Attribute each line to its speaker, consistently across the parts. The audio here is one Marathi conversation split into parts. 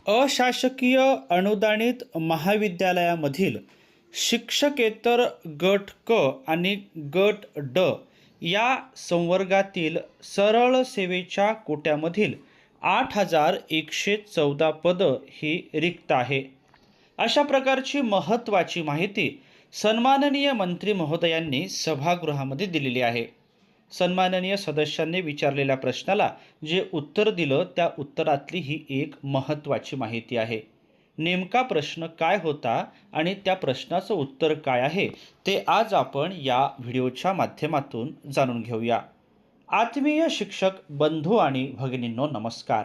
Speaker 1: अशासकीय अनुदानित महाविद्यालयामधील शिक्षकेतर गट क आणि गट ड या संवर्गातील सरळ सेवेच्या कोट्यामधील 8,114 पदं ही रिक्त आहे. अशा प्रकारची महत्त्वाची माहिती सन्माननीय मंत्री महोदयांनी सभागृहामध्ये दिलेली आहे. सन्माननीय सदस्यांनी विचारलेल्या प्रश्नाला जे उत्तर दिलं त्या उत्तरातली ही एक महत्त्वाची माहिती आहे. नेमका प्रश्न काय होता आणि त्या प्रश्नाचं उत्तर काय आहे ते आज आपण या व्हिडिओच्या माध्यमातून जाणून घेऊया. आत्मीय शिक्षक बंधू आणि भगिनींनो, नमस्कार.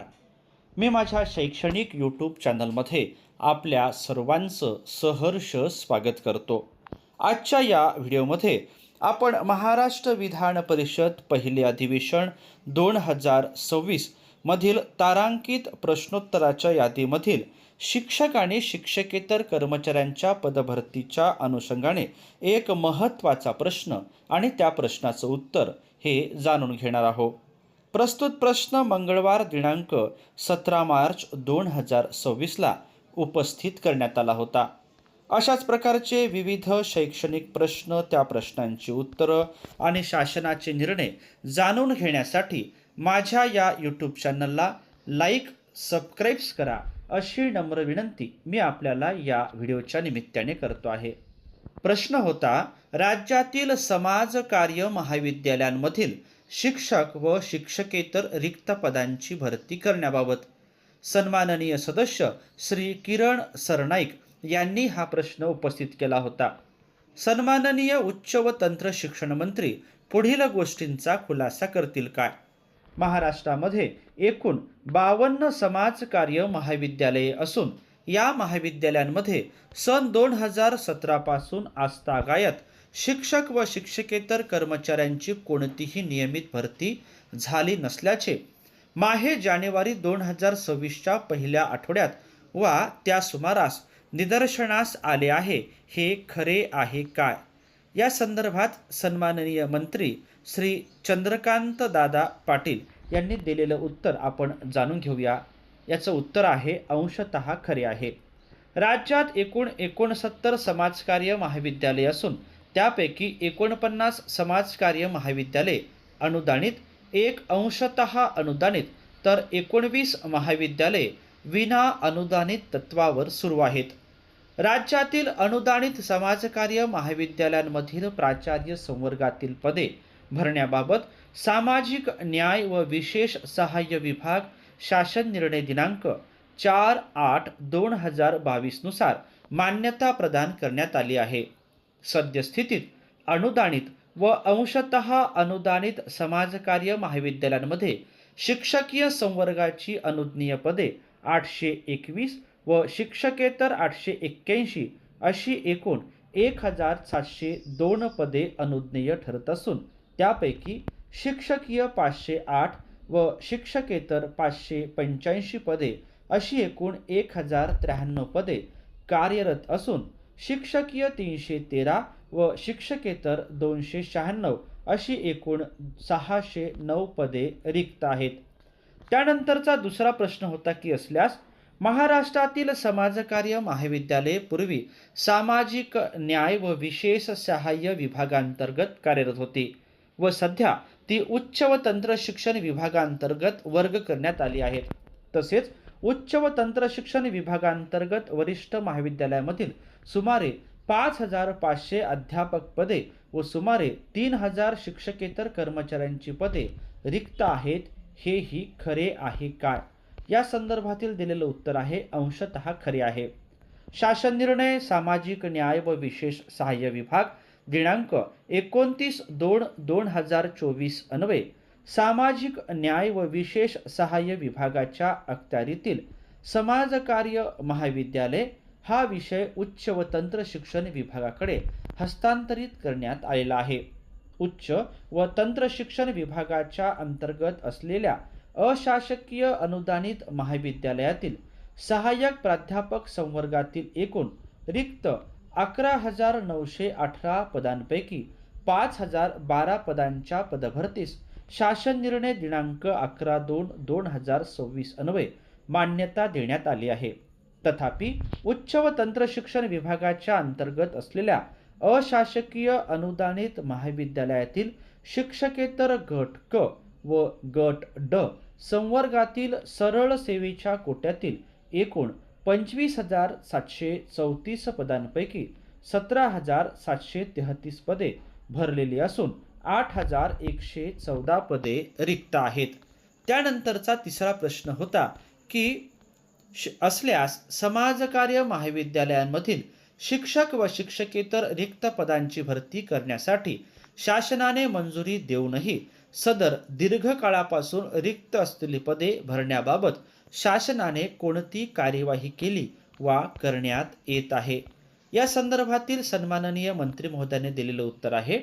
Speaker 1: मी माझ्या शैक्षणिक यूट्यूब चॅनलमध्ये आपल्या सर्वांचं सहर्ष स्वागत करतो. आजच्या या व्हिडिओमध्ये आपण महाराष्ट्र विधान परिषद पहिले अधिवेशन 2026 मधील तारांकित प्रश्नोत्तराच्या यादीमधील शिक्षक आणि शिक्षकेतर कर्मचाऱ्यांच्या पदभरतीच्या अनुषंगाने एक महत्त्वाचा प्रश्न आणि त्या प्रश्नाचं उत्तर हे जाणून घेणार आहोत. प्रस्तुत प्रश्न मंगळवार दिनांक 17 मार्च 2026 उपस्थित करण्यात आला होता. अशाच प्रकारचे विविध शैक्षणिक प्रश्न, त्या प्रश्नांची उत्तरं आणि शासनाचे निर्णय जाणून घेण्यासाठी माझ्या या यूट्यूब चॅनलला लाईक, सबस्क्राईब्स करा अशी नम्र विनंती मी आपल्याला या व्हिडिओच्या निमित्ताने करतो आहे. प्रश्न होता, राज्यातील समाज कार्य महाविद्यालयांमधील शिक्षक व शिक्षकेतर रिक्त पदांची भरती करण्याबाबत. सन्माननीय सदस्य श्री किरण सरनाईक यांनी हा प्रश्न उपस्थित केला होता. सन्माननीय उच्च व तंत्र शिक्षण मंत्री पुढील गोष्टींचा खुलासा करतील काय? महाराष्ट्रामध्ये एकूण 52 समाज कार्य महाविद्यालये असून या महाविद्यालयांमध्ये सन 2017 पासून आजतागायत शिक्षक व शिक्षकेतर कर्मचाऱ्यांची कोणतीही नियमित भरती झाली नसल्याचे माहे जानेवारी 2026च्या पहिल्या आठवड्यात वा त्या सुमारास निदर्शनास आले आहे. हे खरे आहे काय? या संदर्भात सन्माननीय मंत्री श्री चंद्रकांत दादा पाटील यांनी दिलेलं उत्तर आपण जाणून घेऊया. याचं उत्तर आहे अंशतः खरे आहे. राज्यात एकूण 69 समाजकार्य महाविद्यालये असून त्यापैकी 49 समाजकार्य महाविद्यालये अनुदानित, 1 अंशतः अनुदानित तर 19 महाविद्यालये विना अनुदानित तत्वावर सुरू आहेत. राज्यातील अनुदानित समाजकार्य महाविद्यालयांमधील प्राचार्य संवर्गातील पदे भरण्याबाबत सामाजिक न्याय व विशेष सहाय्य विभाग शासन निर्णय दिनांक 4/8/2022 नुसार मान्यता प्रदान करण्यात आली आहे. सद्यस्थितीत अनुदानित व अंशतः अनुदानित समाजकार्य महाविद्यालयांमध्ये शिक्षकीय संवर्गाची अनुज्ञेय पदे 821 व शिक्षकेतर 881 अशी एकूण 1,702 पदे अनुज्ञेय ठरत असून त्यापैकी शिक्षकीय 508 व शिक्षकेतर 585 पदे अशी एकूण 1,093 पदे कार्यरत असून शिक्षकीय 313 व शिक्षकेतर 296 अशी एकूण 609 पदे रिक्त आहेत. त्यानंतरचा दुसरा प्रश्न होता की असल्यास महाराष्ट्रातील समाजकार्य महाविद्यालये पूर्वी सामाजिक न्याय व विशेष सहाय्य विभागांतर्गत कार्यरत होती व सध्या ती उच्च व तंत्र शिक्षण विभागांतर्गत वर्ग करण्यात आली आहेत. तसेच उच्च व तंत्र शिक्षण विभागांतर्गत वरिष्ठ महाविद्यालयामधील सुमारे 5,500 अध्यापक पदे व सुमारे 3,000 शिक्षकेतर कर्मचाऱ्यांची पदे रिक्त आहेत. हेही खरे आहे काय? या संदर्भातील दिलेलं उत्तर आहे अंशतः खरे आहे. शासन निर्णय सामाजिक न्याय व विशेष सहाय्य विभाग दिनांक 29/2/2024 अन्वये सामाजिक न्याय व विशेष सहाय्य विभागाच्या अखत्यारीतील समाजकार्य महाविद्यालय हा विषय उच्च व तंत्र शिक्षण विभागाकडे हस्तांतरित करण्यात आलेला आहे. उच्च व तंत्र शिक्षण विभागाच्या अंतर्गत असलेल्या अशासकीय अनुदानित महाविद्यालयातील सहाय्यक प्राध्यापक संवर्गातील एकूण रिक्त 11,918 पदांपैकी 5,012 पदांच्या पदभरतीस शासन निर्णय दिनांक 11/2/2026 अन्वये मान्यता देण्यात आली आहे. तथापि उच्च व तंत्र शिक्षण विभागाच्या अंतर्गत असलेल्या अशासकीय अनुदानित महाविद्यालयातील शिक्षकेतर गट क व गट ड संवर्गातील सरळ सेवेच्या कोट्यातील एकूण 25,734 पदांपैकी 17,733 पदे भरलेली असून 8,114 पदे रिक्त आहेत. त्यानंतरचा तिसरा प्रश्न होता की असल्यास समाजकार्य महाविद्यालयांमधील शिक्षक व शिक्षकेतर रिक्त पदांची भरती करण्यासाठी शासनाने मंजुरी देऊनही सदर दीर्घकाळापासून रिक्त असलेली पदे भरण्याबाबत शासनाने कोणती कार्यवाही केली वा करण्यात येत आहे. या संदर्भातील सन्माननीय मंत्री महोदयाने दिलेलं उत्तर आहे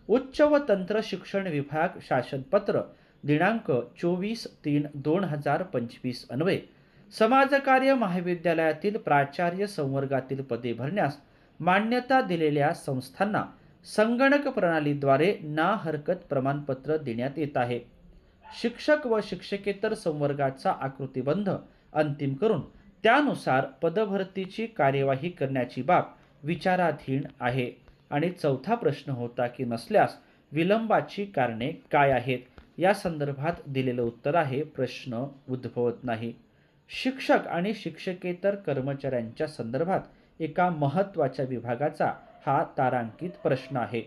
Speaker 1: उच्च व तंत्र शिक्षण विभाग शासनपत्र दिनांक 24/3/2025 अन्वये समाजकार्य महाविद्यालयातील प्राचार्य संवर्गातील पदे भरण्यास मान्यता दिलेल्या संस्थांना संगणक प्रणालीद्वारे ना हरकत प्रमाणपत्र देण्यात येत आहे. शिक्षक व शिक्षकेतर संवर्गाचा आकृतिबंध अंतिम करून त्यानुसार पदभरतीची कार्यवाही करण्याची बाब विचाराधीन आहे. आणि चौथा प्रश्न होता की नसल्यास विलंबाची कारणे काय आहेत. या संदर्भात दिलेलं उत्तर आहे प्रश्न उद्भवत नाही. शिक्षक आणि शिक्षकेतर कर्मचाऱ्यांच्या संदर्भात एका महत्त्वाच्या विभागाचा हा तारांकित प्रश्न आहे.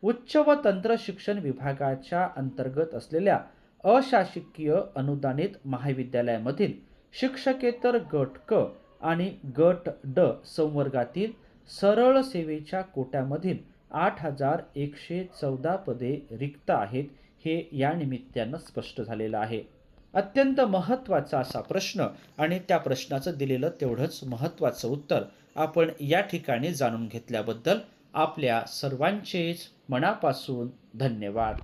Speaker 1: उच्च व तंत्र शिक्षण विभागाच्या अंतर्गत असलेल्या अशासकीय अनुदानित महाविद्यालयामधील शिक्षकेतर गट क आणि गट ड संवर्गातील सरळ सेवेच्या कोट्यामधील 8,114 पदे रिक्त आहेत हे या निमित्तानं स्पष्ट झालेलं आहे. अत्यंत महत्त्वाचा असा प्रश्न आणि त्या प्रश्नाचं दिलेलं तेवढंच महत्त्वाचं उत्तर आपण या ठिकाणी जाणून घेतल्याबद्दल आपल्या सर्वांचेच मनापासून धन्यवाद.